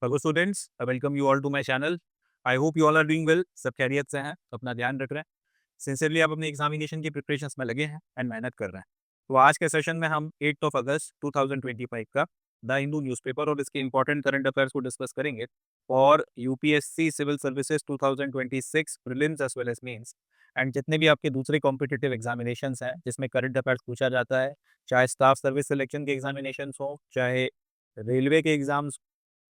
Hello students, I welcome you all to my channel. I hope you all are doing well. सब खैरियत से हैं, अपना ध्यान रख रहे हैं। सिंसियरली आप अपने एग्जामिनेशन की प्रिपरेशंस में लगे हैं एंड मेहनत कर रहे हैं। तो आज के सेशन में हम 8 अगस्त 2025 का द हिंदू न्यूज़पेपर और इसके इंपॉर्टेंट करंट अफेयर्स को डिस्कस करेंगे और UPSC civil services 2026 prelims as well as mains and जितने भी आपके दूसरे कॉम्पिटिटिव एग्जामिनेशंस हैं जिसमें करंट अफेयर्स पूछा जाता है, चाहे स्टाफ सर्विस सिलेक्शन के एग्जामिनेशंस हो, चाहे रेलवे के एग्जाम्स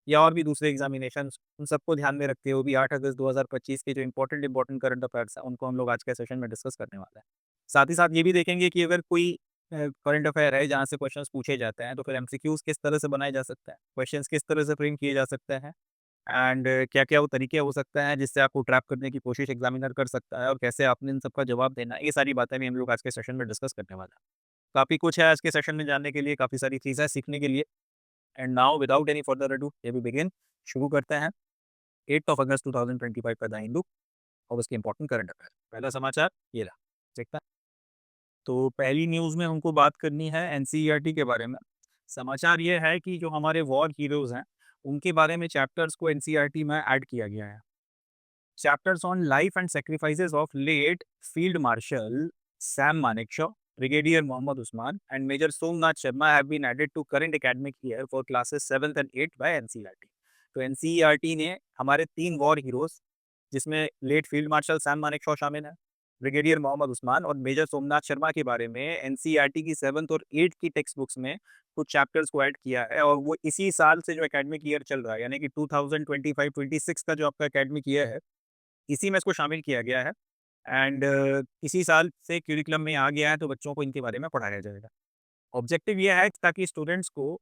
या और भी दूसरे एग्जामिनेशंस, उन सबको ध्यान में रखते हुए भी 8 अगस्त 2025 के जो इंपॉर्टेंट करंट अफेयर्स हैं, उनको हम लोग आज के सेशन में डिस्कस करने वाले हैं। साथ ही साथ ये भी देखेंगे कि अगर कोई करंट अफेयर है जहाँ से क्वेश्चंस पूछे जाते हैं, तो फिर एमसीक्यूज किस तरह से बनाए जा सकते हैं, क्वेश्चंस किस तरह से फ्रेम किए जा सकते हैं एंड क्या-क्या वो तरीके हो सकते हैं जिससे आपको ट्रैप करने की कोशिश एग्जामिनर कर सकता है और कैसे आपने इन सबका जवाब देना है। ये सारी बातें भी हम लोग आज के सेशन में डिस्कस करने वाले हैं। काफ़ी कुछ है आज के सेशन में जानने के लिए, काफ़ी सारी चीज़ें सीखने के लिए। And now without any further ado we begin. शुरू करते हैं 8 अगस्त 2025 का द हिंदू और उसके इंपॉर्टेंट करंट अफेयर। पहला समाचार ये रहा, देखता है। तो पहली न्यूज़ में हमको बात करनी है एनसीईआरटी के बारे में। समाचार ये है कि जो हमारे वॉर हीरोज़ हैं, उनके बारे में चैप्टर्स को एनसीईआरटी में ऐड किया गया है। Chapters on life and sacrifices of late Field Marshal Sam Manekshaw, Brigadier Mohammad Usman, and Major Somnath Sharma have been added to current academic year for classes 7th and 8th by NCERT. तो NCERT ने हमारे 3 war heroes, जिसमें late field marshal Sam Manekshaw शामिल है, brigadier Mohammad Usman और major Somnath Sharma के बारे में एनसीईआरटी की 7th और 8th की टेक्स्ट बुक्स में कुछ चैप्टर्स को ऐड किया है। और वो इसी साल से जो एकेडमिक ईयर चल रहा है, यानी कि 2025-26 का जो आपका एकेडमिक ईयर है, इसी में इसको शामिल किया गया है एंड इसी साल से करिकुलम में आ गया है, तो बच्चों को इनके बारे में पढ़ाया जाएगा। ऑब्जेक्टिव ये है ताकि स्टूडेंट्स को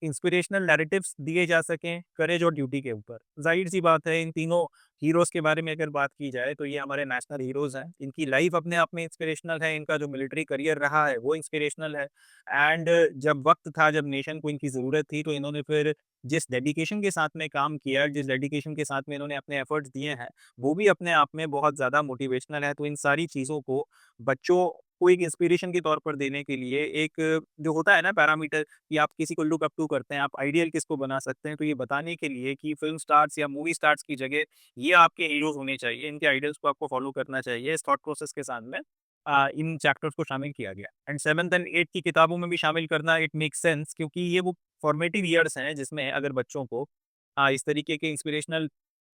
इंस्पिरेशनल नैरेटिव्स दिए जा सकें करेज और ड्यूटी के ऊपर। ज़ाहिर-सी बात है, इन तीनों हीरोज़ के बारे में अगर बात की जाए तो ये हमारे नेशनल हीरोज़ हैं। इनकी लाइफ़ अपने आप में इंस्पिरेशनल है, इनका जो मिलिट्री करियर रहा है वो इंस्पिरेशनल है एंड जब वक़्त था, जब नेशन को इनकी ज़रूरत थी, तो इन्होंने फिर जिस डेडिकेशन के साथ में काम किया, जिस डेडिकेशन के साथ में इन्होंने अपने एफर्ट्स दिए हैं, वो भी अपने आप में बहुत ज़्यादा मोटिवेशनल है। तो इन सारी चीज़ों को बच्चों को एक इंस्पिरेशन के तौर पर देने के लिए एक जो होता है ना पैरामीटर कि आप किसी को लुक अप टू करते हैं, आप आइडियल किसको बना सकते हैं, तो ये बताने के लिए कि फ़िल्म स्टार्स या मूवी स्टार्स की जगह ये आपके हीरोज़ होने चाहिए, इनके आइडियल्स को आपको फ़ॉलो करना चाहिए। इस थॉट प्रोसेस के साथ में इन चैप्टर्स को शामिल किया गया एंड 7th एंड 8th की किताबों में भी शामिल करना इट मेक्स सेंस, क्योंकि ये वो फॉर्मेटिव ईयर्स हैं जिसमें अगर बच्चों को इस तरीके के इंस्पिरेशनल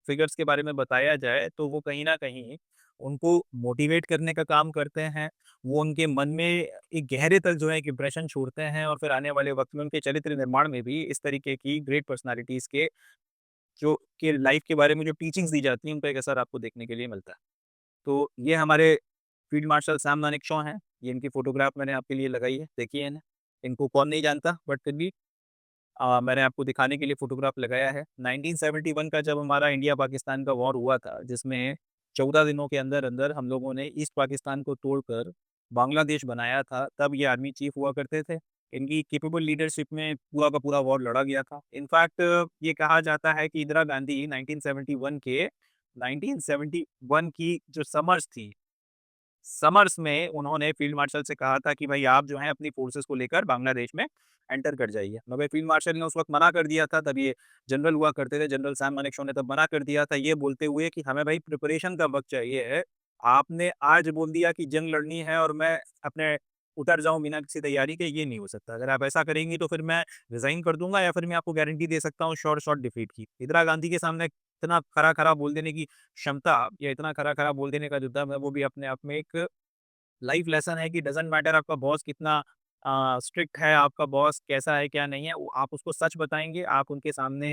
फिगर्स के बारे में बताया जाए, तो वो कहीं न कहीं उनको मोटिवेट करने का काम करते हैं। वो उनके मन में एक गहरे तक जो है एक इम्प्रेशन छोड़ते हैं और फिर आने वाले वक़्त में उनके चरित्र निर्माण में भी इस तरीके की ग्रेट पर्सनैलिटीज़ के जो के लाइफ़ के बारे में जो टीचिंग्स दी जाती हैं, उनका एक असर आपको देखने के लिए मिलता है। तो ये हमारे फील्ड मार्शल सैम मानेकशॉ हैं। ये इनकी फ़ोटोग्राफ मैंने आपके लिए लगाई है, देखिए इन्हें। इनको कौन नहीं जानता, बट फिर भी मैंने आपको दिखाने के लिए फ़ोटोग्राफ लगाया है। 1971 का जब हमारा इंडिया-पाकिस्तान का वॉर हुआ था, जिसमें 14 दिनों के अंदर-अंदर हम लोगों ने ईस्ट पाकिस्तान को तोड़कर बांग्लादेश बनाया था, तब ये आर्मी चीफ़ हुआ करते थे। इनकी कैपेबल लीडरशिप में पूरा का पूरा वॉर लड़ा गया था। इनफैक्ट ये कहा जाता है कि इंदिरा गांधी 1971 की जो समर्स थी, समर्स में उन्होंने फील्ड मार्शल से कहा था कि भाई आप जो हैं अपनी फोर्सेस को लेकर बांग्लादेश में एंटर कर जाइए। मगर फील्ड मार्शल ने उस वक़्त मना कर दिया था, तब ये जनरल हुआ करते थे, जनरल सैम मानेकशॉ ने तब मना कर दिया था, ये बोलते हुए कि हमें भाई प्रिपरेशन का वक़्त चाहिए है। आपने आज बोल दिया कि जंग लड़नी है और मैं अपने उतर जाऊँ बिना किसी तैयारी के, ये नहीं हो सकता। अगर आप ऐसा करेंगी तो फिर मैं रिज़ाइन कर दूँगा या फिर मैं आपको गारंटी दे सकता हूँ शॉर्ट डिफीट की। इंदिरा गांधी के सामने इतना खरा-खरा बोल देने की क्षमता या इतना खरा-खरा बोल देने का जो दम है, वो भी अपने आप में एक लाइफ लेसन है कि डज़न्ट मैटर आपका बॉस कितना स्ट्रिक्ट है, आपका बॉस कैसा है, क्या नहीं है, वो आप उसको सच बताएँगे, आप उनके सामने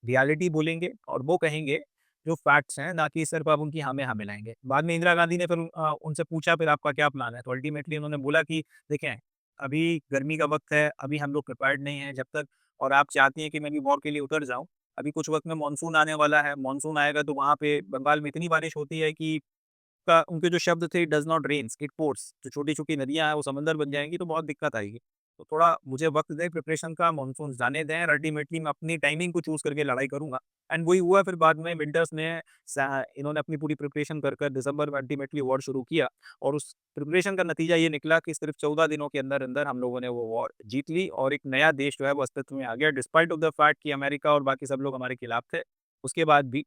रियलिटी बोलेंगे और वो कहेंगे जो फैक्ट्स हैं, ना कि सिर्फ़ आप उनकी हाँ में हाँ मिलाएँगे। बाद में इंदिरा गांधी ने फिर उनसे पूछा फिर आपका क्या प्लान है? तो अल्टीमेटली उन्होंने बोला कि देखें, अभी गर्मी का वक़्त है, अभी हम लोग प्रिपेयर्ड नहीं हैं, जब तक और आप चाहती हैं कि मैं भी वॉर के लिए उतर जाऊँ, अभी कुछ वक़्त में मानसून आने वाला है, मानसून आएगा तो वहाँ पे बंगाल में इतनी बारिश होती है कि का उनके जो शब्द थे does not rains it pours, जो छोटी-छोटी नदियाँ हैं वो समंदर बन जाएँगी तो बहुत दिक्कत आएगी। तो थोड़ा मुझे वक़्त दें प्रिपरेशन का, मानसून जाने दें, अल्टीमेटली मैं अपनी टाइमिंग को चूज़ करके लड़ाई करूँगा। एंड वही हुआ फिर बाद में विंटर्स में इन्होंने अपनी पूरी प्रिपरेशन कर दिसंबर में अल्टीमेटली वॉर शुरू किया और उस प्रिपरेशन का नतीजा ये निकला कि सिर्फ 14 दिनों के अंदर-अंदर हम लोगों ने वो वॉर जीत ली और एक नया देश जो है वो अस्तित्व में आ गया डिस्पाइट ऑफ द फैक्ट कि अमेरिका और बाकी सब लोग हमारे खिलाफ थे। उसके बाद भी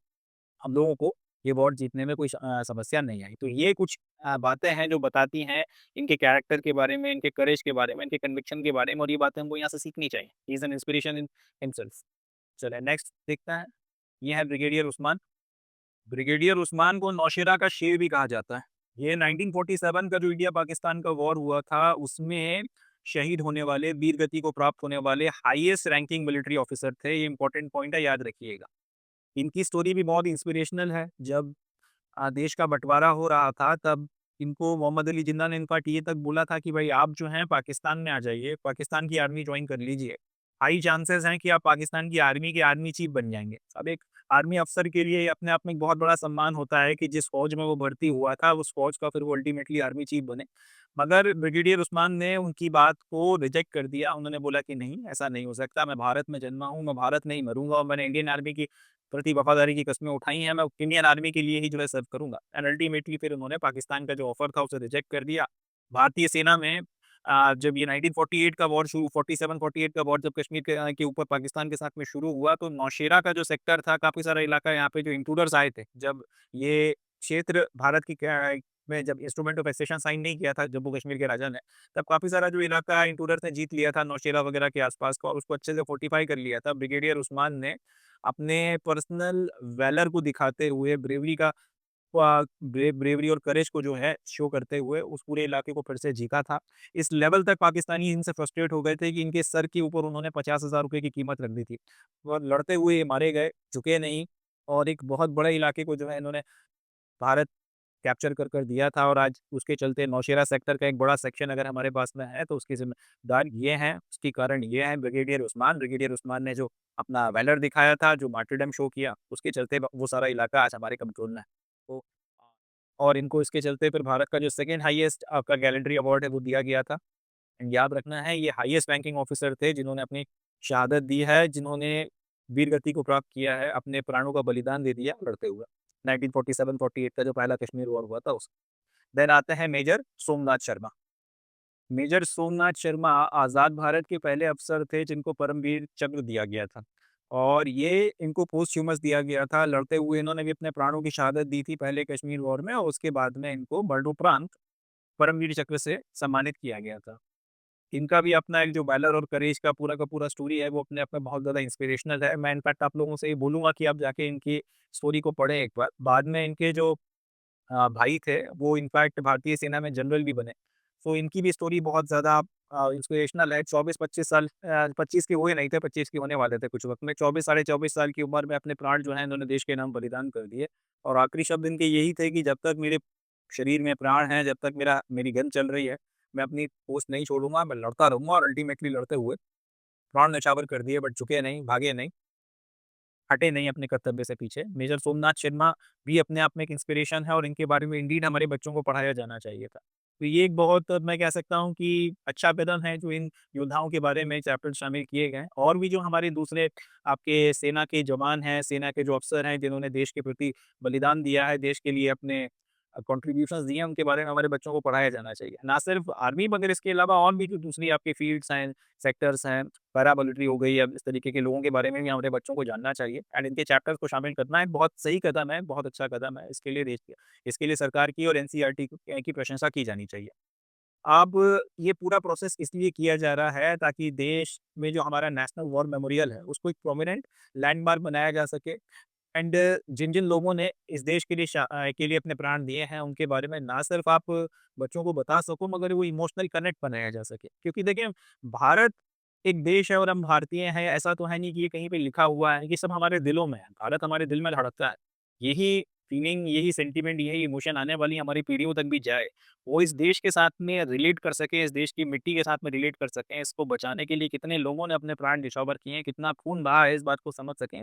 हम लोगों को ये वॉर जीतने में कोई समस्या नहीं आई। तो ये कुछ बातें हैं जो बताती हैं इनके कैरेक्टर के बारे में, इनके करेज के बारे में, इनके कन्विक्शन के बारे में और ये बातें हमको यहाँ से सीखनी चाहिए। He is an inspiration in himself. चलिए नेक्स्ट देखते हैं। ये है ब्रिगेडियर उस्मान। ब्रिगेडियर उस्मान को नौशेरा का शेर भी कहा जाता है। ये 1947 का जो इंडिया-पाकिस्तान का वॉर हुआ था, उसमें शहीद होने वाले, वीर गति को प्राप्त होने वाले हाईएस्ट रैंकिंग मिलिट्री ऑफिसर थे। ये इंपॉर्टेंट पॉइंट है, याद रखिएगा। इनकी स्टोरी भी बहुत इंस्पिरेशनल है। जब देश का बँटवारा हो रहा था, तब इनको मोहम्मद अली जिन्ना ने इनफैक्ट ये तक बोला था कि भाई आप जो हैं पाकिस्तान में आ जाइए, पाकिस्तान की आर्मी जॉइन कर लीजिए। हाई चांसेस हैं कि आप पाकिस्तान की आर्मी के आर्मी चीफ बन जाएँगे। अब एक आर्मी अफ़सर के लिए ये अपने आप में एक बहुत बड़ा सम्मान होता है कि जिस फ़ौज में वो भर्ती हुआ था, उस फ़ौज का फिर वो अल्टीमेटली आर्मी चीफ बने। मगर ब्रिगेडियर उस्मान ने उनकी बात को रिजेक्ट कर दिया। उन्होंने बोला कि नहीं, ऐसा नहीं हो सकता। मैं भारत में जन्मा हूँ, मैं भारत में ही मरूँगा और मैंने इंडियन आर्मी की प्रति वफ़ादारी की कस्में उठाई हैं, मैं इंडियन आर्मी के लिए ही जो है सर्व करूँगा। एंड अल्टीमेटली फिर उन्होंने पाकिस्तान का जो ऑफ़र था उसे रिजेक्ट कर दिया। भारतीय सेना में जब ये 1948 का वॉर शुरू 47-48 का वॉर जब कश्मीर के ऊपर पाकिस्तान के साथ में शुरू हुआ तो नौशेरा का जो सेक्टर था, काफ़ी सारा इलाका यहाँ पे जो इंट्रूडर्स आए थे, जब ये क्षेत्र भारत की क्या में जब इंस्ट्रूमेंट ऑफ एक्सेशन साइन नहीं किया था जम्मू कश्मीर के राजा ने, तब काफ़ी सारा जो इलाका इंट्रूडर्स ने जीत लिया था नौशेरा वगैरह के आस-पास का और उसको अच्छे से फोर्टिफ़ाई कर लिया था। ब्रिगेडियर उस्मान ने अपने पर्सनल वैलर को दिखाते हुए ब्रेवरी और करेज को जो है शो करते हुए उस पूरे इलाके को फिर से जीता था। इस लेवल तक पाकिस्तानी इनसे फ्रस्ट्रेट हो गए थे कि इनके सर के ऊपर उन्होंने 50,000 रुपए की कीमत रख दी थी। और लड़ते हुए ये मारे गए, झुके नहीं और एक बहुत बड़े इलाके को जो है इन्होंने भारत कैप्चर कर दिया था और आज उसके चलते नौशेरा सेक्टर का एक बड़ा सेक्शन अगर हमारे पास में है तो उसके ज़िम्मेदार ये हैं, उसके कारण ये हैं ब्रिगेडियर उस्मान। ब्रिगेडियर उस्मान ने जो अपना वैलर दिखाया था, जो मार्टरडम शो किया, उसके चलते वो सारा इलाका आज हमारे कंट्रोल में है। तो और इनको इसके चलते फिर भारत का जो सेकंड हाईएस्ट आपका गैलेंट्री अवार्ड है वो दिया गया था। एंड याद रखना है ये हाईएस्ट रैंकिंग ऑफिसर थे जिन्होंने अपनी शहादत दी है, जिन्होंने वीरगति को प्राप्त किया है, अपने प्राणों का बलिदान दे दिया लड़ते हुए। 1947-48 का जो पहला कश्मीर वॉर हुआ था उस देन आते हैं मेजर सोमनाथ शर्मा। मेजर सोमनाथ शर्मा आज़ाद भारत के पहले अफ़सर थे जिनको परमवीर चक्र दिया गया था। और ये इनको पोस्थ्यूमस दिया गया था, लड़ते हुए इन्होंने भी अपने प्राणों की शहादत दी थी पहले कश्मीर वॉर में और उसके बाद में इनको मरणोपरांत परमवीर चक्र से सम्मानित किया गया था। इनका भी अपना एक जो वैलर और करेज का पूरा स्टोरी है, वो अपने आप में बहुत ज़्यादा इंस्पिरेशनल है। मैं इनफैक्ट आप लोगों से ये बोलूँगा कि आप जाके इनकी स्टोरी को पढ़ें एक बार। बाद में इनके जो भाई थे, वो इनफैक्ट भारतीय सेना में जनरल भी बने। तो इनकी भी स्टोरी बहुत ज़्यादा इंस्पिरेशनल है। 24-25 साल 25 के हुए नहीं थे, 25 के होने वाले थे कुछ वक़्त में। 24 साढ़े 24 साल की उम्र में अपने प्राण जो हैं इन्होंने देश के नाम बलिदान कर दिए। और आखिरी शब्द इनके यही थे कि जब तक मेरे शरीर में प्राण हैं, जब तक मेरी गन चल रही है, मैं अपनी पोस्ट नहीं छोड़ूँगा, मैं लड़ता रहूँगा और अल्टीमेटली लड़ते हुए प्राण न्यौछावर कर दिए बट झुके नहीं, भागे नहीं। हटे नहीं अपने कर्तव्य से पीछे। मेजर सोमनाथ शर्मा भी अपने आप में एक इंस्पिरेशन है और इनके बारे में इंडीड हमारे बच्चों को पढ़ाया जाना चाहिए था। तो ये एक बहुत मैं कह सकता हूँ कि अच्छा कदम है जो इन योद्धाओं के बारे में चैप्टर शामिल किए गए हैं और भी जो हमारे दूसरे आपके सेना के जवान हैं, सेना के जो अफ़सर हैं जिन्होंने देश के प्रति बलिदान दिया है, देश के लिए अपने कॉन्ट्रिब्यूशंस दिए हैं, उनके बारे में हमारे बच्चों को पढ़ाया जाना चाहिए। ना सिर्फ़ आर्मी मगर इसके अलावा और भी जो दूसरी आपकी फ़ील्ड्स हैं, सेक्टर्स हैं, पैरामिलिट्री हो गई या इस तरीके के लोगों के बारे में भी हमारे बच्चों को जानना चाहिए एंड इनके चैप्टर्स को शामिल करना एक बहुत सही कदम है, बहुत अच्छा कदम है। इसके लिए सरकार की और एनसीईआरटी की प्रशंसा की जानी चाहिए। अब ये पूरा प्रोसेस इसलिए किया जा रहा है ताकि देश में जो हमारा नेशनल वॉर मेमोरियल है, उसको एक प्रोमिनेंट लैंडमार्क बनाया जा सके एंड जिन-जिन लोगों ने इस देश के लिए के लिए अपने प्राण दिए हैं, उनके बारे में ना सिर्फ़ आप बच्चों को बता सको मगर वो इमोशनल कनेक्ट बनाया जा सके। क्योंकि देखिए भारत एक देश है और हम भारतीय हैं, ऐसा तो है नहीं कि ये कहीं पे लिखा हुआ है, ये सब हमारे दिलों में है। भारत हमारे दिल में धड़कता है। यही फीलिंग, यही सेंटिमेंट, यही इमोशन आने वाली हमारी पीढ़ियों तक भी जाए। वो इस देश के साथ में रिलेट कर सकें, इस देश की मिट्टी के साथ में रिलेट कर सकें, इसको बचाने के लिए कितने लोगों ने अपने प्राण न्यौछावर किए हैं, कितना खून बहा है, इस बात को समझ सकें,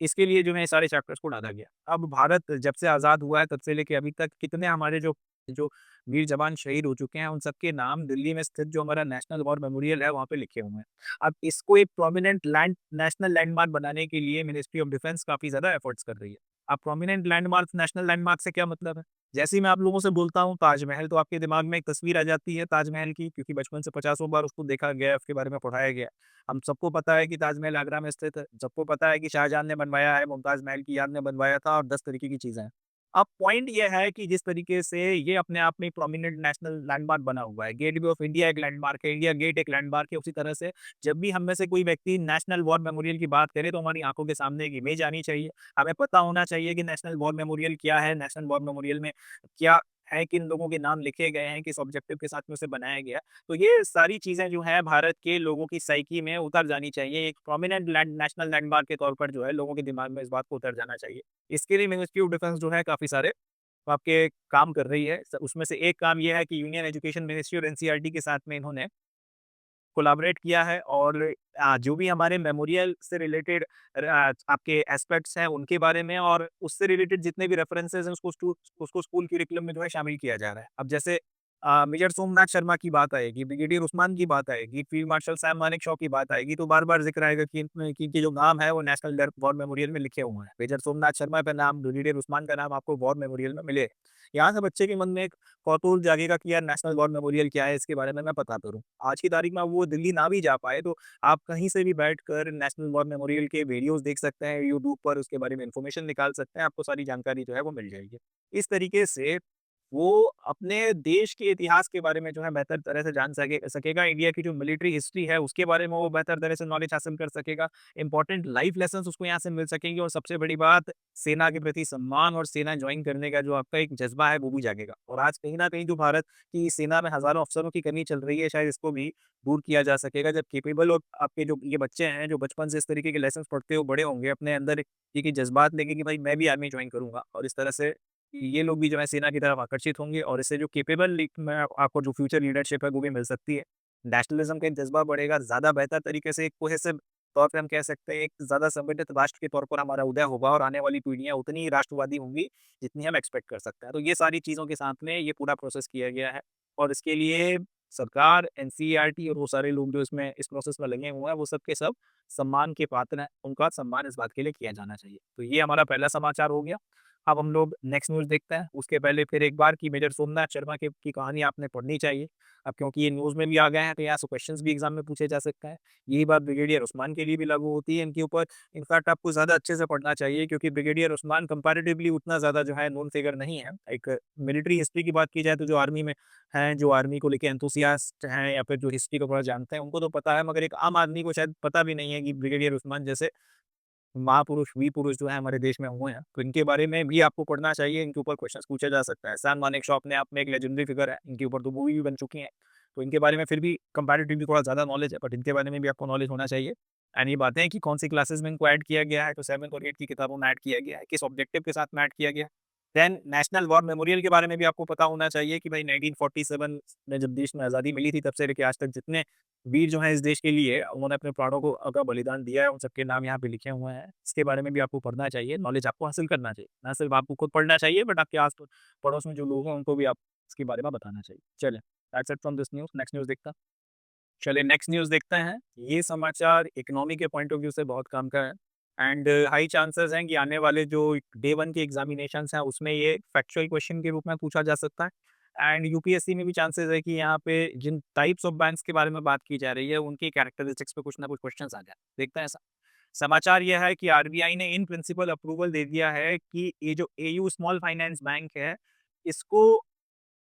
इसके लिए जो है सारे चैप्टर्स को डाला गया। अब भारत जब से आज़ाद हुआ है तब से लेके अभी तक कितने हमारे जो जो वीर जवान शहीद हो चुके हैं, उन सबके नाम दिल्ली में स्थित जो हमारा नेशनल वॉर मेमोरियल है, वहाँ पे लिखे हुए हैं। अब इसको एक प्रोमिनेंट नेशनल लैंडमार्क बनाने के लिए मिनिस्ट्री ऑफ डिफेंस काफ़ी ज़्यादा एफर्ट्स कर रही है। अब प्रोमिनेंट लैंडमार्क, नेशनल लैंडमार्क से क्या मतलब है? जैसे ही मैं आप लोगों से बोलता हूँ ताजमहल, तो आपके दिमाग में एक तस्वीर आ जाती है ताजमहल की, क्योंकि बचपन से पचासों बार उसको देखा गया है, उसके बारे में पढ़ाया गया है। हम सबको पता है कि ताजमहल आगरा में स्थित है, सबको पता है कि शाहजहां ने बनवाया है, मुमताज महल की याद में बनवाया था, और 10 तरीके की चीज़ें हैं। अब पॉइंट ये है कि जिस तरीके से ये अपने आप में प्रोमिनेंट नेशनल लैंडमार्क बना हुआ है, गेटवे ऑफ इंडिया एक लैंडमार्क है, इंडिया गेट एक लैंडमार्क है, उसी तरह से जब भी हम में से कोई व्यक्ति नेशनल वॉर मेमोरियल की बात करे, तो हमारी आंखों के सामने एक इमेज आनी चाहिए। हमें पता होना चाहिए कि नेशनल वॉर मेमोरियल क्या है, नेशनल वॉर मेमोरियल में क्या है, किन लोगों के नाम लिखे गए हैं, किस ऑब्जेक्टिव के साथ में उसे बनाया गया है। तो ये सारी चीज़ें जो हैं भारत के लोगों की साइकी में उतर जानी चाहिए। एक प्रोमिनेंट नेशनल लैंडमार्क के तौर पर जो है लोगों के दिमाग में इस बात को उतर जाना चाहिए। इसके लिए मिनिस्ट्री ऑफ डिफेंस जो है काफ़ी सारे आपके काम कर रही है। उसमें से एक काम ये है कि यूनियन एजुकेशन मिनिस्ट्री और एनसीईआरटी के साथ में इन्होंने कोलैबोरेट किया है, और जो भी हमारे मेमोरियल से रिलेटेड आपके एस्पेक्ट्स हैं उनके बारे में, और उससे रिलेटेड जितने भी रेफरेंसेस हैं उसको स्कूल करिकुलम में जो है शामिल किया जा रहा है। अब जैसे मेजर सोमनाथ शर्मा की बात आएगी, ब्रिगेडियर उस्मान की बात आएगी, फील्ड मार्शल सैम मानेकशॉ की बात आएगी, तो बार-बार ज़िक्र आएगा कि इनके जो नाम है वो नेशनल वॉर मेमोरियल में लिखे हुए हैं। मेजर सोमनाथ शर्मा का नाम, ब्रिगेडियर उस्मान का नाम आपको वॉर मेमोरियल में मिले। यहाँ से बच्चे के मन में एक कौतूहल जागेगा कि यार नेशनल वॉर मेमोरियल क्या है, इसके बारे में मैं पता करूँ। आज की तारीख में वो दिल्ली ना भी जा पाए, तो आप कहीं से भी बैठकर नेशनल वॉर मेमोरियल के वीडियोज़ देख सकते हैं, यूट्यूब पर उसके बारे में इन्फॉर्मेशन निकाल सकते हैं, आपको सारी जानकारी जो है वो मिल जाएगी। इस तरीके से वो अपने देश के इतिहास के बारे में जो है बेहतर तरह से जान सकेगा, इंडिया की जो मिलिट्री हिस्ट्री है उसके बारे में वो बेहतर तरह से नॉलेज हासिल कर सकेगा, इंपॉर्टेंट लाइफ लेसन्स उसको यहाँ से मिल सकेंगे, और सबसे बड़ी बात, सेना के प्रति सम्मान और सेना ज्वाइन करने का जो आपका एक जज़्बा है वो भी जागेगा। और आज कहीं न कहीं जो भारत की सेना में हज़ारों अफ़सरों की कमी चल रही है, शायद इसको भी दूर किया जा सकेगा, जब कैपेबल और आपके जो ये बच्चे हैं, जो बचपन से इस तरीके के लेसन्स पढ़ते हुए बड़े होंगे, अपने अंदर ये जज़्बात लेके कि भाई मैं भी आर्मी ज्वाइन करूँगा, और इस तरह से ये लोग भी जो है सेना की तरफ आकर्षित होंगे, और इससे जो कैपेबल में आपको जो फ्यूचर लीडरशिप है वो भी मिल सकती है। नेशनलिज्म का एक जज़्बा बढ़ेगा, ज़्यादा बेहतर तरीके से एक कोहेसिव तौर पे हम कह सकते हैं, एक ज़्यादा संगठित राष्ट्र के तौर पर हमारा उदय होगा, और आने वाली पीढ़ियाँ उतनी ही राष्ट्रवादी होंगी, जितनी हम एक्सपेक्ट कर सकते हैं। तो ये सारी चीज़ों के साथ में ये पूरा प्रोसेस किया गया है, और इसके लिए सरकार, एनसीईआरटी और वो सारे लोग जो इसमें इस प्रोसेस में लगे हुए हैं, वो सब के सब सम्मान के पात्र हैं। उनका सम्मान इस बात के लिए किया जाना चाहिए। तो ये हमारा पहला समाचार हो गया। अब हम लोग नेक्स्ट न्यूज़ देखते हैं। उसके पहले फिर एक बार कि मेजर सोमनाथ शर्मा के की कहानी आपने पढ़नी चाहिए। अब क्योंकि ये न्यूज़ में भी आ गए हैं, तो यहाँ से क्वेश्चंस भी एग्ज़ाम में पूछे जा सकते हैं। यही बात ब्रिगेडियर उस्मान के लिए भी लागू होती है। इनके ऊपर इनफैक्ट आपको ज़्यादा अच्छे से पढ़ना चाहिए, क्योंकि ब्रिगेडियर उस्मान कंपैरेटिवली उतना ज़्यादा जो है नोन फिगर नहीं है। एक मिलिट्री हिस्ट्री की बात की जाए, तो जो आर्मी में हैं, जो आर्मी को लेके एंथुसियास्ट हैं, या फिर जो हिस्ट्री को थोड़ा जानते हैं, उनको तो पता है, मगर एक आम आदमी को शायद पता भी नहीं है कि ब्रिगेडियर उस्मान जैसे महापुरुष, वीर पुरुष जो है हमारे देश में हुए हैं, तो इनके बारे में भी आपको पढ़ना चाहिए, इनके ऊपर क्वेश्चंस पूछा जा सकता है। सैम मानेकशॉ अपने आप में एक लेजेंडरी फिगर है, इनके ऊपर 2 मूवी भी बन चुकी हैं, तो इनके बारे में फिर भी कंपैरेटिवली थोड़ा ज़्यादा नॉलेज है, बट इनके बारे में भी आपको नॉलेज होना चाहिए। एंड ये बातें हैं कि कौन-सी क्लासेस में इनको ऐड किया गया है, तो 7th और 8th की किताबों में ऐड किया गया है, किस ऑब्जेक्टिव के साथ में ऐड किया गया है। देन नेशनल वॉर मेमोरियल के बारे में भी आपको पता होना चाहिए कि भाई 1947 में जब देश में आज़ादी मिली थी, तब से लेके आज तक जितने वीर जो हैं इस देश के लिए, उन्होंने अपने प्राणों को का बलिदान दिया है, उन सबके नाम यहाँ पे लिखे हुए हैं। इसके बारे में भी आपको पढ़ना चाहिए, नॉलेज आपको हासिल करना चाहिए। ना सिर्फ आपको खुद पढ़ना चाहिए, बट आपके पड़ोस में जो लोग हैं उनको भी आप इसके बारे में बताना चाहिए। चलें, that's it from this news. Next news देखते हैं। चलिए नेक्स्ट न्यूज़ देखते हैं। ये समाचार इकोनॉमी के पॉइंट ऑफ व्यू से बहुत काम का है, एंड हाई चांसेस हैं कि आने वाले जो डे 1 के एग्ज़ामिनेशंस हैं, उसमें ये फैक्चुअल क्वेश्चन के रूप में पूछा जा सकता है। एंड यूपीएससी में भी चांसेस है कि यहाँ पे जिन टाइप्स ऑफ बैंक्स के बारे में बात की जा रही है, उनकी कैरेक्टरिस्टिक्स पे कुछ ना कुछ क्वेश्चंस आ जाए। देखते हैं समाचार यह है कि आरबीआई ने इन प्रिंसिपल अप्रूवल दे दिया है कि ये जो एयू स्मॉल फाइनेंस बैंक है, इसको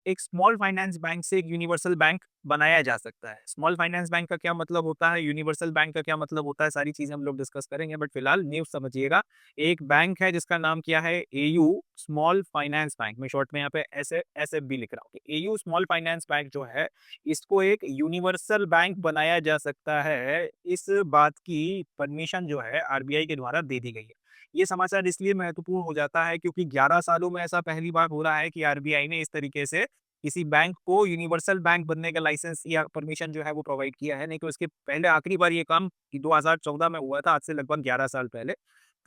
एक स्मॉल फाइनेंस बैंक से एक यूनिवर्सल बैंक बनाया जा सकता है। स्मॉल फाइनेंस बैंक का क्या मतलब होता है, यूनिवर्सल बैंक का क्या मतलब होता है, सारी चीज़ें हम लोग डिस्कस करेंगे, बट फिलहाल न्यूज़ समझिएगा। एक बैंक है जिसका नाम क्या है, एयू स्मॉल फाइनेंस बैंक, मैं शॉर्ट में यहाँ पे एसएफबी लिख रहा हूँ। एयू स्मॉल फाइनेंस बैंक जो है, इसको एक यूनिवर्सल बैंक बनाया जा सकता है। इस बात की परमिशन जो है आरबीआई के द्वारा दे दी गई है। ये समाचार इसलिए महत्वपूर्ण हो जाता है क्योंकि 11 सालों में ऐसा पहली बार हो रहा है कि आरबीआई ने इस तरीके से किसी बैंक को यूनिवर्सल बैंक बनने का लाइसेंस या परमिशन जो है वो प्रोवाइड किया है। नहीं तो इसके पहले आखिरी बार ये काम कि 2014 में हुआ था, आज से लगभग 11 साल पहले।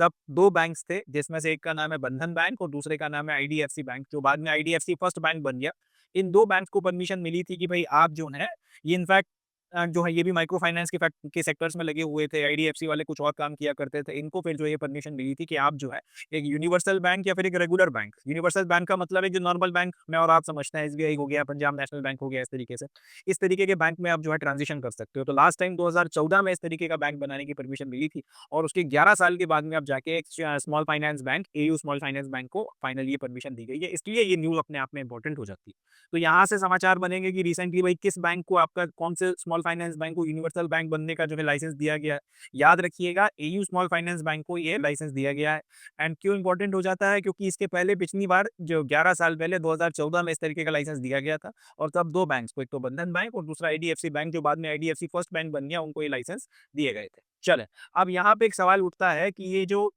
तब 2 बैंक्स थे, जिसमें से एक का नाम है बंधन बैंक और दूसरे का नाम है आईडीएफसी बैंक, जो बाद में आईडीएफसी फर्स्ट बैंक बन गया। इन 2 बैंक्स को परमिशन मिली थी कि भई आप जो है, ये इनफैक्ट जो है ये भी माइक्रो फाइनेंस के सेक्टर्स में लगे हुए थे। आईडीएफसी वाले कुछ और काम किया करते थे। इनको फिर जो ये परमिशन मिली थी कि आप जो है एक यूनिवर्सल बैंक या फिर एक रेगुलर बैंक, यूनिवर्सल बैंक का मतलब है जो नॉर्मल बैंक मैं और आप समझते हैं, एसबीआई हो गया, पंजाब नेशनल बैंक हो गया, इस तरीके से। इस तरीके के बैंक में आप जो है ट्रांज़िशन कर सकते हो। तो लास्ट टाइम 2014 में इस तरीके का बैंक बनाने की परमिशन मिली थी और उसके 11 साल के बाद में आप जाके एक small finance bank, AU small finance bank को फाइनली ये परमिशन दी गई है। इसलिए ये न्यूज़ अपने आप में इम्पोर्टेंट हो जाती है। तो यहाँ से समाचार बनेंगे कि रिसेंटली भाई किस बैंक को, आपका कौन से स्मॉल फाइनेंस बैंक को यूनिवर्सल बैंक बनने का जो है लाइसेंस दिया गया है। याद रखिएगा, एयू स्मॉल फाइनेंस बैंक को ये लाइसेंस दिया गया है। एंड क्यों इंपॉर्टेंट हो जाता है, क्योंकि इसके पहले पिछली बार जो 11 साल पहले 2014 में इस तरीके का लाइसेंस दिया गया था और तब 2 बैंक्स को, एक तो बंधन बैंक और दूसरा आईडीएफसी बैंक, जो बाद में आईडीएफसी फर्स्ट बैंक बन गया, उनको ये लाइसेंस दिए गए थे। चलें, अब यहाँ पे एक सवाल उठता है कि ये जो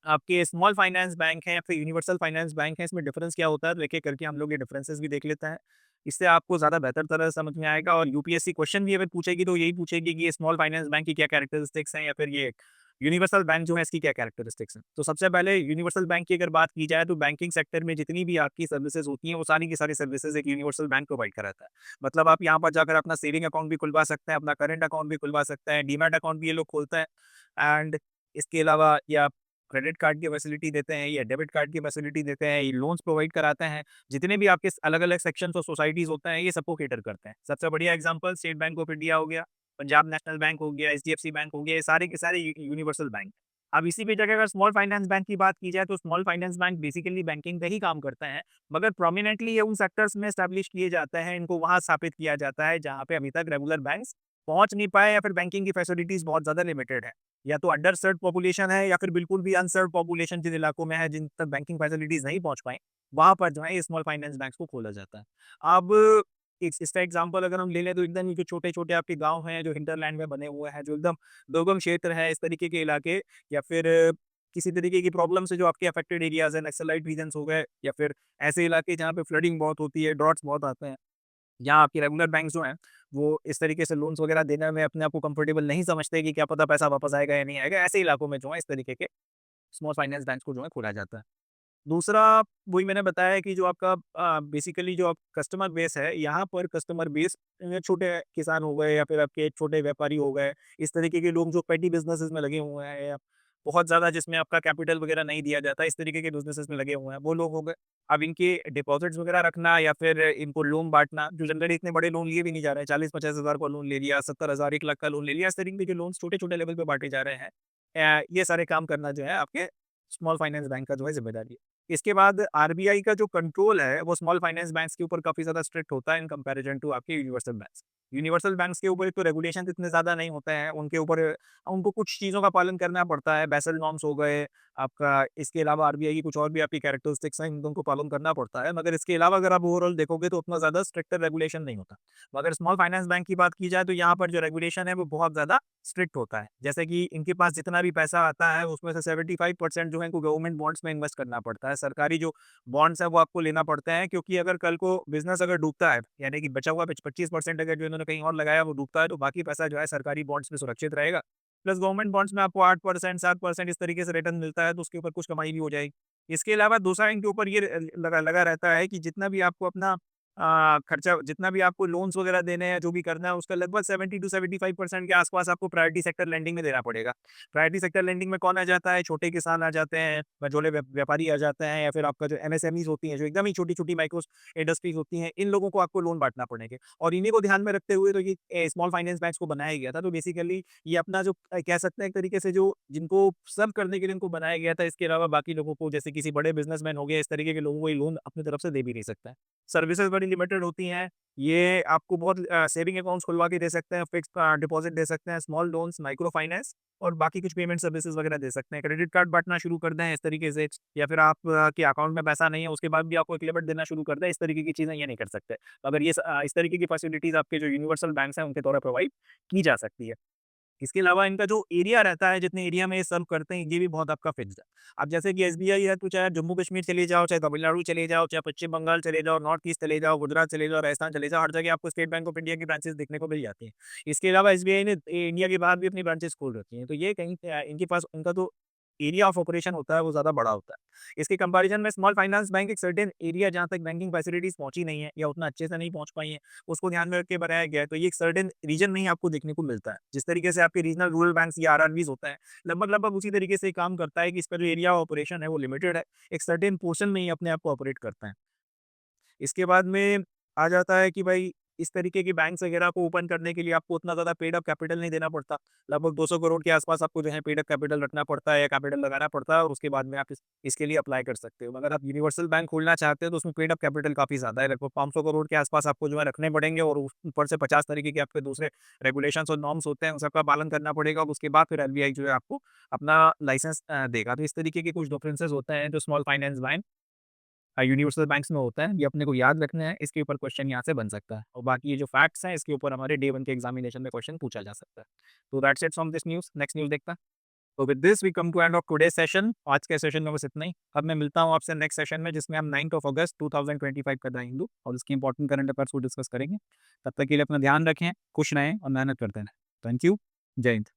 आपके स्मॉल फाइनेंस बैंक हैं या फिर यूनिवर्सल फाइनेंस बैंक हैं, इसमें डिफरेंस क्या होता है? तो एक-एक करके हम लोग ये डिफरेंसेस भी देख लेते हैं। इससे आपको ज़्यादा बेहतर तरह से समझ में आएगा और यूपीएससी क्वेश्चन भी अगर पूछेगी तो यही पूछेगी कि ये स्मॉल फाइनेंस बैंक की क्या कैरेक्टरिस्टिक्स हैं या फिर ये यूनिवर्सल बैंक जो है इसकी क्या कैरेक्टरिस्टिक्स हैं। तो सबसे पहले यूनिवर्सल बैंक की अगर बात की जाए तो बैंकिंग सेक्टर में जितनी भी आपकी सर्विसेज़ होती हैं, वो सारी की सारी सर्विसेज़ एक यूनिवर्सल बैंक प्रोवाइड कराता है। मतलब आप यहाँ पर जाकर अपना सेविंग अकाउंट भी खुलवा सकते हैं, अपना करंट अकाउंट भी खुलवा सकते हैं, डीमैट अकाउंट भी ये लोग खोलते हैं। एंड इसके अलावा या क्रेडिट कार्ड की फैसिलिटी देते हैं या डेबिट कार्ड की फैसिलिटी देते हैं, ये लोन्स प्रोवाइड कराते हैं। जितने भी आपके अलग-अलग सेक्शंस और सोसाइटीज़ होते हैं, ये सबको कैटर करते हैं। सबसे बढ़िया example state bank of India हो गया, पंजाब नेशनल बैंक हो गया, एचडीएफसी बैंक हो गया, ये सारे के सारे यूनिवर्सल बैंक। अब इसी पे जगह अगर स्मॉल फाइनेंस बैंक की बात की जाए, तो small finance bank basically banking पे ही काम करते हैं, मगर प्रोमिनेंटली ये उन सेक्टर्स में एस्टेब्लिश किए जाते हैं, इनको वहाँ स्थापित किया जाता है, जहाँ पे अभी तक रेगुलर बैंक्स पहुँच नहीं पाए या फिर बैंकिंग की फैसिलिटीज़ बहुत ज़्यादा लिमिटेड है। या तो अंडर सर्व्ड पॉपुलेशन है या फिर बिल्कुल भी अनसर्व्ड पॉपुलेशन जिन इलाकों में है, जिन तक बैंकिंग फैसिलिटीज़ नहीं पहुँच पाई, वहाँ पर जो है ये स्मॉल फाइनेंस बैंक्स को खोला जाता है। अब इसका एग्ज़ाम्पल अगर हम ले लें तो एकदम जो छोटे-छोटे आपके गाँव हैं, जो हिंटरलैंड में बने हुए हैं, जो एकदम दुर्गम क्षेत्र है, इस तरीके के इलाके या फिर किसी तरीके की प्रॉब्लम से जो आपके अफेक्टेड एरियाज़ हैं, नक्सलाइट रीजन्स हो गए या फिर ऐसे इलाके जहाँ पे फ्लडिंग बहुत होती है, ड्रॉट्स बहुत आते हैं। यहाँ आपके रेगुलर बैंक जो हैं, वो इस तरीके से लोन्स वगैरह देने में अपने आप को कंफर्टेबल नहीं समझते कि क्या पता पैसा वापस आएगा या नहीं आएगा। ऐसे इलाकों में जो है इस तरीके के स्मॉल फाइनेंस बैंक्स को जो है खोला जाता है। दूसरा, वही मैंने बताया कि जो आपका बेसिकली जो आप कस्टमर बेस है, यहाँ पर कस्टमर बेस छोटे किसान हो गए या फिर आपके छोटे व्यापारी हो गए, इस तरीके के लोग जो पेटी बिज़नेसेस में लगे हुए हैं या बहुत ज़्यादा जिसमें आपका कैपिटल वगैरह नहीं दिया जाता, इस तरीके के बिज़नेसेस में लगे हुए हैं, वो लोग हो गए। अब इनके डिपॉज़िट्स वगैरह रखना या फिर इनको लोन बाँटना, जो जनरली इतने बड़े लोन लिए भी नहीं जा रहे हैं, 40-50 हज़ार का लोन ले लिया, 70,000, 1 लाख का लोन ले लिया, इस तरीके के लोन्स छोटे-छोटे लेवल पे बाँटे जा रहे हैं। ये सारे काम करना जो है आपके स्मॉल फाइनेंस बैंक का जो है ज़िम्मेदारी है। इसके बाद आरबीआई का जो कंट्रोल है, वो स्मॉल फाइनेंस बैंक्स के ऊपर काफ़ी ज़्यादा स्ट्रिक्ट होता है इन कंपैरिजन टू आपके यूनिवर्सल बैंक्स। यूनिवर्सल बैंक्स के ऊपर एक तो रेगुलेशंस इतने ज़्यादा नहीं होते हैं, उनके ऊपर उनको कुछ चीज़ों का पालन करना पड़ता है, बेसल नॉर्म्स हो गए, आपका इसके अलावा आरबीआई की कुछ और भी आपकी कैरेक्टरिस्टिक्स हैं, इनको पालन करना पड़ता है। मगर इसके अलावा अगर आप ओवरऑल देखोगे तो उतना ज़्यादा स्ट्रिक्टर रेगुलेशन नहीं होता। मगर स्मॉल फाइनेंस बैंक की बात की जाए तो यहाँ पर जो रेगुलेशन है वो बहुत ज़्यादा स्ट्रिक्ट होता है। जैसे कि इनके पास जितना भी पैसा आता है उसमें से 75% जो है इनको गवर्नमेंट बॉन्ड्स में इन्वेस्ट करना पड़ता है। सरकारी जो बॉन्ड्स है वो आपको लेना पड़ते हैं, क्योंकि अगर कल को बिज़नेस अगर डूबता है, यानी कि बचा हुआ 25% अगर जो इन्होंने कहीं और लगाया वो डूबता है, तो बाकी पैसा जो है सरकारी बॉन्ड्स में सुरक्षित रहेगा। प्लस गवर्नमेंट बॉन्ड्स में आपको 8%, 7% इस तरीके से रिटर्न मिलता है, तो उसके ऊपर कुछ कमाई भी हो जाएगी। इसके अलावा दूसरा इनके ऊपर ये लगा लगा रहता है कि जितना भी आपको अपना खर्चा, जितना भी आपको लोन्स वगैरह देने हैं, जो भी करना है, उसका लगभग 70 टू 75% के आसपास आपको प्रायोरिटी सेक्टर लेंडिंग में देना पड़ेगा। प्रायोरिटी सेक्टर लेंडिंग में कौन आ जाता है? छोटे किसान आ जाते हैं, मझोले व्यापारी आ जाते हैं या फिर आपका जो एमएसएमईज़ होती हैं, जो एकदम ही छोटी-छोटी माइक्रो इंडस्ट्रीज़ होती हैं, इन लोगों को आपको लोन बाँटना पड़ेंगे। और इन्हीं को ध्यान में रखते हुए तो ये स्मॉल फाइनेंस बैंक्स को बनाया गया था। तो बेसिकली ये अपना जो कह सकते हैं एक तरीके से जो जिनको सर्व करने के लिए इनको बनाया गया था, इसके अलावा बाकी लोगों को, जैसे किसी बड़े बिज़नेसमैन हो गए, इस तरीके के लोगों को ये लोन अपनी तरफ से दे भी नहीं सकता है। सर्विसेज़ बड़ी लिमिटेड होती हैं। ये आपको बहुत सेविंग अकाउंट्स खुलवा के दे सकते हैं, फिक्स्ड डिपॉज़िट दे सकते हैं, स्मॉल लोन्स, माइक्रो फाइनेंस और बाकी कुछ पेमेंट सर्विसेज़ वगैरह दे सकते हैं। क्रेडिट कार्ड बाँटना शुरू कर दें इस तरीके से, या फिर आप के अकाउंट में पैसा नहीं है, उसके बाद भी आपको एक लिमिट देना शुरू कर दें, इस तरीके की चीज़ें ये नहीं कर सकते। अगर इस तरीके की फैसिलिटीज़ आपके जो यूनिवर्सल बैंक्स हैं, उनके द्वारा प्रोवाइड की जा सकती है। इसके अलावा इनका जो एरिया रहता है, जितने एरिया में ये सर्व करते हैं, ये भी बहुत आपका फिक्स्ड है। अब जैसे कि एसबीआई है, तो चाहे जम्मू कश्मीर चले जाओ, चाहे तमिलनाडु चले जाओ, चाहे पश्चिम बंगाल चले जाओ, नॉर्थ ईस्ट चले जाओ, गुजरात चले जाओ, राजस्थान चले जाओ, हर जगह आपको स्टेट बैंक ऑफ इंडिया की ब्रांचेस देखने को मिल जाती हैं। इसके अलावा एसबीआई ने इंडिया के बाहर भी अपनी ब्रांचेस खोल रखी हैं। तो ये कहीं इनके पास उनका तो एरिया ऑफ ऑपरेशन होता है वो ज़्यादा बड़ा होता है। इसके कंपैरिजन में स्मॉल फाइनेंस बैंक एक सर्टेन एरिया जहाँ तक बैंकिंग फैसिलिटीज़ पहुँची नहीं है या उतना अच्छे से नहीं पहुँच पाई हैं, उसको ध्यान में रख के बनाया गया है। तो ये एक सर्टेन रीजन में ही आपको देखने को मिलता है। जिस तरीके से आपके रीजनल रूरल बैंक्स या आरआरबीज़ होता है, लगभग-लगभग उसी तरीके से ये काम करता है कि इसका जो एरिया ऑफ ऑपरेशन है वो लिमिटेड है। एक सर्टेन पोर्शन में ही अपने आप को ऑपरेट करता है। इसके बाद में आ जाता है कि भाई इस तरीके की बैंक्स वगैरह को ओपन करने के लिए आपको उतना ज़्यादा पेड अप कैपिटल नहीं देना पड़ता। लगभग 200 करोड़ के आसपास आपको जो है पेड अप कैपिटल रखना पड़ता है या कैपिटल लगाना पड़ता है और उसके बाद में आप इसके लिए अप्लाई कर सकते हो। अगर आप यूनिवर्सल बैंक खोलना चाहते हो तो उसमें पेड अप कैपिटल काफ़ी ज़्यादा है। लगभग 500 करोड़ के आसपास आपको जो है रखने पड़ेंगे और ऊपर से 50 तरीके के आपके दूसरे रेगुलेशंस और नॉर्म्स होते हैं, उन सबका पालन करना पड़ेगा और उसके बाद फिर आरबीआई जो है आपको अपना लाइसेंस देगा। तो इस तरीके के कुछ डिफरेंसेस होते हैं जो small finance bank universal banks में होता है, ये अपने को याद रखना है, इसके ऊपर क्वेश्चन यहाँ से बन सकता है और बाकी ये जो फैक्ट्स हैं, इसके ऊपर हमारे डे 1 के एग्जामिनेशन में क्वेश्चन पूछा जा सकता है। तो that's it from this news, next news देखते हैं। तो with this we come to end of today session. आज के सेशन में बस इतना ही। अब मैं मिलता हूँ आपसे नेक्स्ट सेशन में जिसमें हम 9th ऑफ अगस्त 2025 का द हिंदू और उसकी इंपॉर्टेंट करंट अफेयर्स को डिस्कस करेंगे। तब तक के लिए अपना ध्यान रखें, खुश रहें और मेहनत करते रहें। Thank you. जय हिंद।